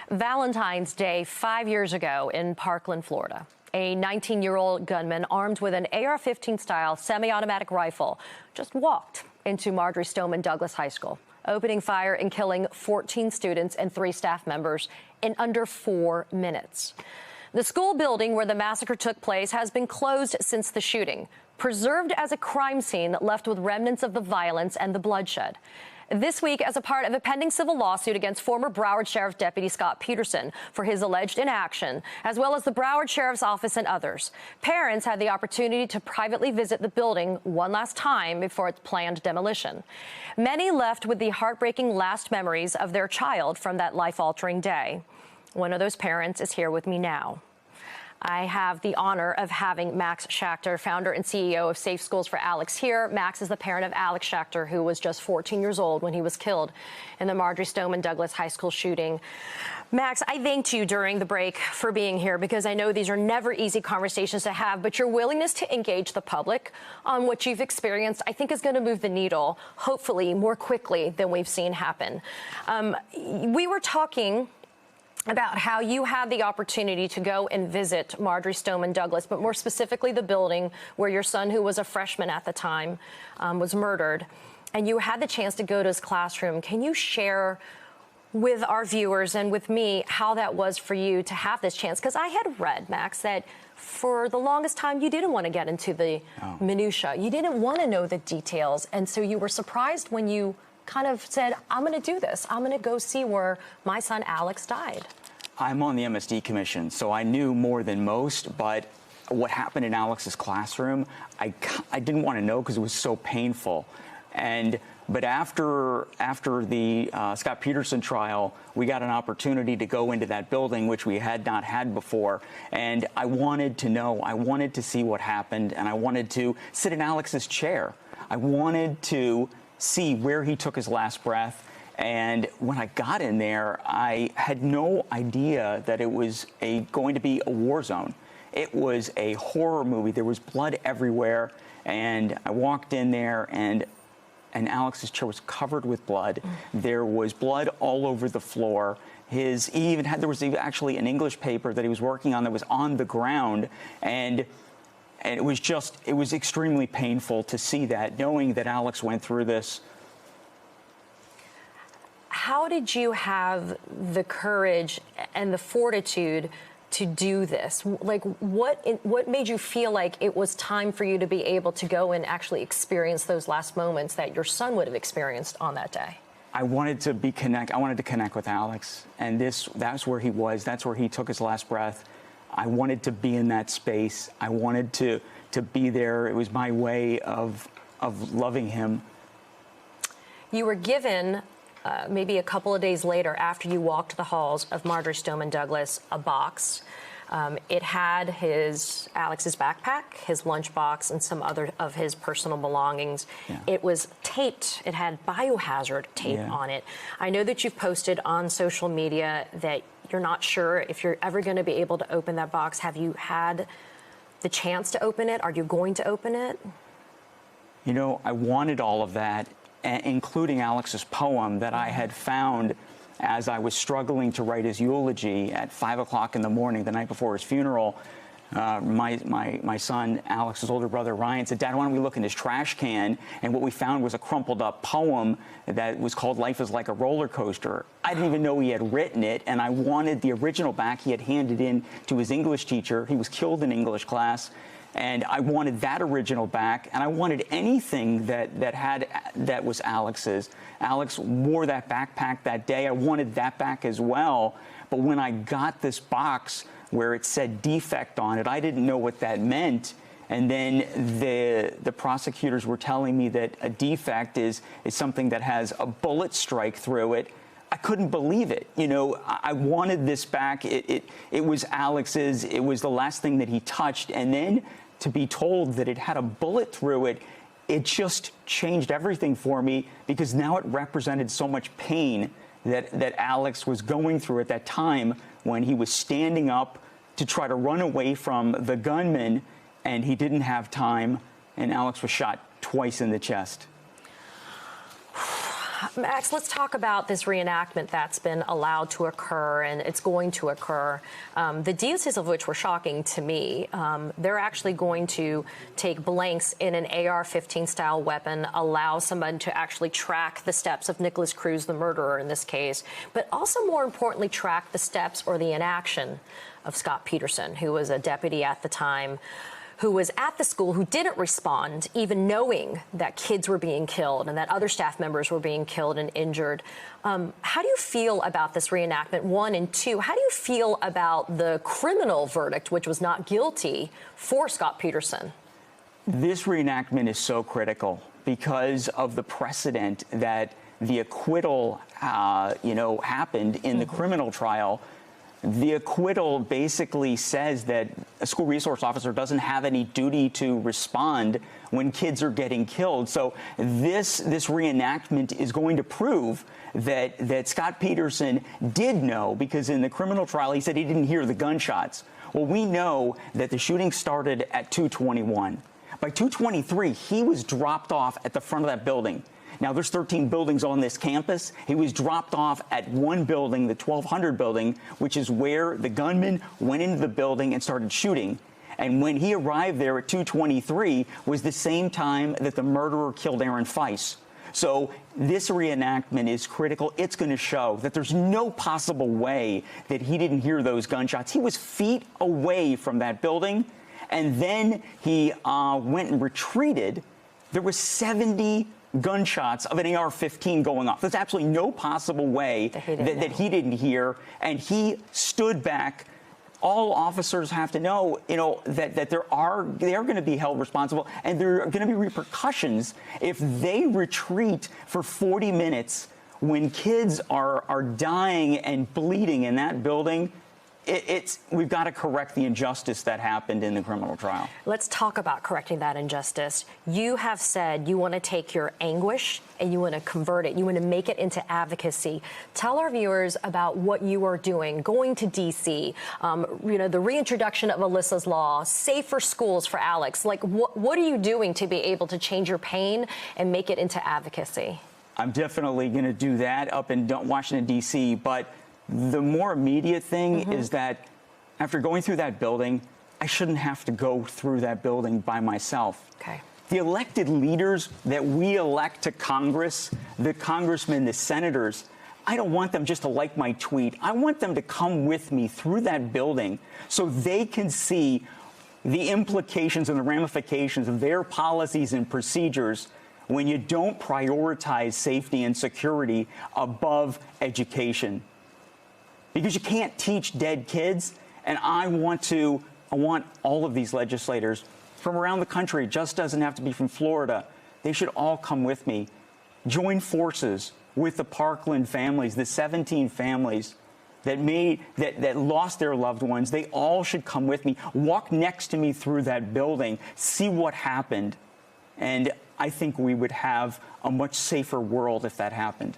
Valentine's Day 5 years ago in Parkland, Florida. A 19-year-old gunman armed with an AR-15 style semi-automatic rifle just walked into Marjory Stoneman Douglas High School, opening fire and killing 14 students and 3 staff members in under 4 minutes. The school building where the massacre took place has been closed since the shooting, preserved as a crime scene left with remnants of the violence and the bloodshed. This week, as a part of a pending civil lawsuit against former Broward Sheriff Deputy Scott Peterson for his alleged inaction, as well as the Broward Sheriff's Office and others, parents had the opportunity to privately visit the building one last time before its planned demolition. Many left with the heartbreaking last memories of their child from that life-altering day. One of those parents is here with me now. I have the honor of having Max Schachter, founder and CEO of Safe Schools for Alex, here. Max is the parent of Alex Schachter, who was just 14 years old when he was killed in the Marjory Stoneman Douglas High School shooting. Max, I thanked you during the break for being here because I know these are never easy conversations to have, but your willingness to engage the public on what you've experienced, I think, is going to move the needle, hopefully, more quickly than we've seen happen. We were talking about how you had the opportunity to go and visit Marjory Stoneman Douglas, but more specifically the building where your son, who was a freshman at the time, was murdered, and you had the chance to go to his classroom. Can you share with our viewers and with me how that was for you to have this chance? Because I had read, Max, that for the longest time you didn't want to get into the minutia. You didn't want to know the details, and so you were surprised when you kind of said, I'm going to do this. I'm going to go see where my son Alex died. I'm on the MSD commission, so I knew more than most, but what happened in Alex's classroom, I didn't want to know because it was so painful. But after the Scott Peterson trial, we got an opportunity to go into that building, which we had not had before. And I wanted to know, I wanted to see what happened, and I wanted to sit in Alex's chair. I wanted to see where he took his last breath. And when I got in there, I had no idea that it was going to be a war zone. It was a horror movie. There was blood everywhere. And I walked in there, and Alex's chair was covered with blood. There was blood all over the floor. There was actually an English paper that he was working on that was on the ground. And it was extremely painful to see that, knowing that Alex went through this. How did you have the courage and the fortitude to do this? Like, what made you feel like it was time for you to be able to go and actually experience those last moments that your son would have experienced on that day? I wanted to connect with Alex, and that's where he was. That's where he took his last breath. I wanted to be in that space. I wanted to be there. It was my way of loving him. You were given maybe a couple of days later, after you walked the halls of Marjory Stoneman Douglas, a box. It had Alex's backpack, his lunchbox, and some other of his personal belongings. Yeah. It was taped. It had biohazard tape on it. I know that you've posted on social media that you're not sure if you're ever going to be able to open that box. Have you had the chance to open it? Are you going to open it? You know, I wanted all of that, including Alex's poem that I had found as I was struggling to write his eulogy at 5 o'clock in the morning, the night before his funeral. My son, Alex's older brother, Ryan, said, "Dad, why don't we look in his trash can?" And what we found was a crumpled up poem that was called "Life is Like a Roller Coaster." I didn't even know he had written it, and I wanted the original back. He had handed in to his English teacher. He was killed in English class. And I wanted that original back, and I wanted anything that was Alex's. Alex wore that backpack that day. I wanted that back as well. But when I got this box where it said defect on it, I didn't know what that meant. And then the prosecutors were telling me that a defect is something that has a bullet strike through it. I couldn't believe it. You know, I wanted this back. It was Alex's. It was the last thing that he touched. And then to be told that it had a bullet through it, it just changed everything for me, because now it represented so much pain that Alex was going through at that time when he was standing up to try to run away from the gunman, and he didn't have time, and Alex was shot twice in the chest. Max, let's talk about this reenactment that's been allowed to occur, and it's going to occur. The details of which were shocking to me. They're actually going to take blanks in an AR-15 style weapon, allow someone to actually track the steps of Nikolas Cruz, the murderer in this case, but also more importantly, track the steps or the inaction of Scott Peterson, who was a deputy at the time, who was at the school, who didn't respond, even knowing that kids were being killed and that other staff members were being killed and injured. How do you feel about this reenactment, one? And two, how do you feel about the criminal verdict, which was not guilty, for Scott Peterson? This reenactment is so critical because of the precedent that the acquittal, happened in the criminal trial. The acquittal basically says that a school resource officer doesn't have any duty to respond when kids are getting killed. So this reenactment is going to prove that Scott Peterson did know, because in the criminal trial he said he didn't hear the gunshots. Well, we know that the shooting started at 2:21. By 2:23, he was dropped off at the front of that building. Now, there's 13 buildings on this campus. He was dropped off at one building, the 1200 building, which is where the gunman went into the building and started shooting. And when he arrived there at 2:23 was the same time that the murderer killed Aaron Feiss. So this reenactment is critical. It's going to show that there's no possible way that he didn't hear those gunshots. He was feet away from that building, and then he went and retreated. There was 70 gunshots of an AR-15 going off. There's absolutely no possible way that he didn't hear, and he stood back. All officers have to know, that they are going to be held responsible, and there are going to be repercussions if they retreat for 40 minutes when kids are dying and bleeding in that building. We've got to correct the injustice that happened in the criminal trial. Let's talk about correcting that injustice. You have said you want to take your anguish and you want to convert it. You want to make it into advocacy. Tell our viewers about what you are doing, going to D.C., the reintroduction of Alyssa's Law, safer schools for Alex. Like, what are you doing to be able to change your pain and make it into advocacy? I'm definitely going to do that up in Washington, D.C., but the more immediate thing is that after going through that building, I shouldn't have to go through that building by myself. Okay. The elected leaders that we elect to Congress, the congressmen, the senators, I don't want them just to like my tweet. I want them to come with me through that building so they can see the implications and the ramifications of their policies and procedures when you don't prioritize safety and security above education. Because you can't teach dead kids, and I want all of these legislators from around the country. It just doesn't have to be from Florida. They should all come with me. Join forces with the Parkland families, the 17 families that lost their loved ones. They all should come with me. Walk next to me through that building. See what happened. And I think we would have a much safer world if that happened.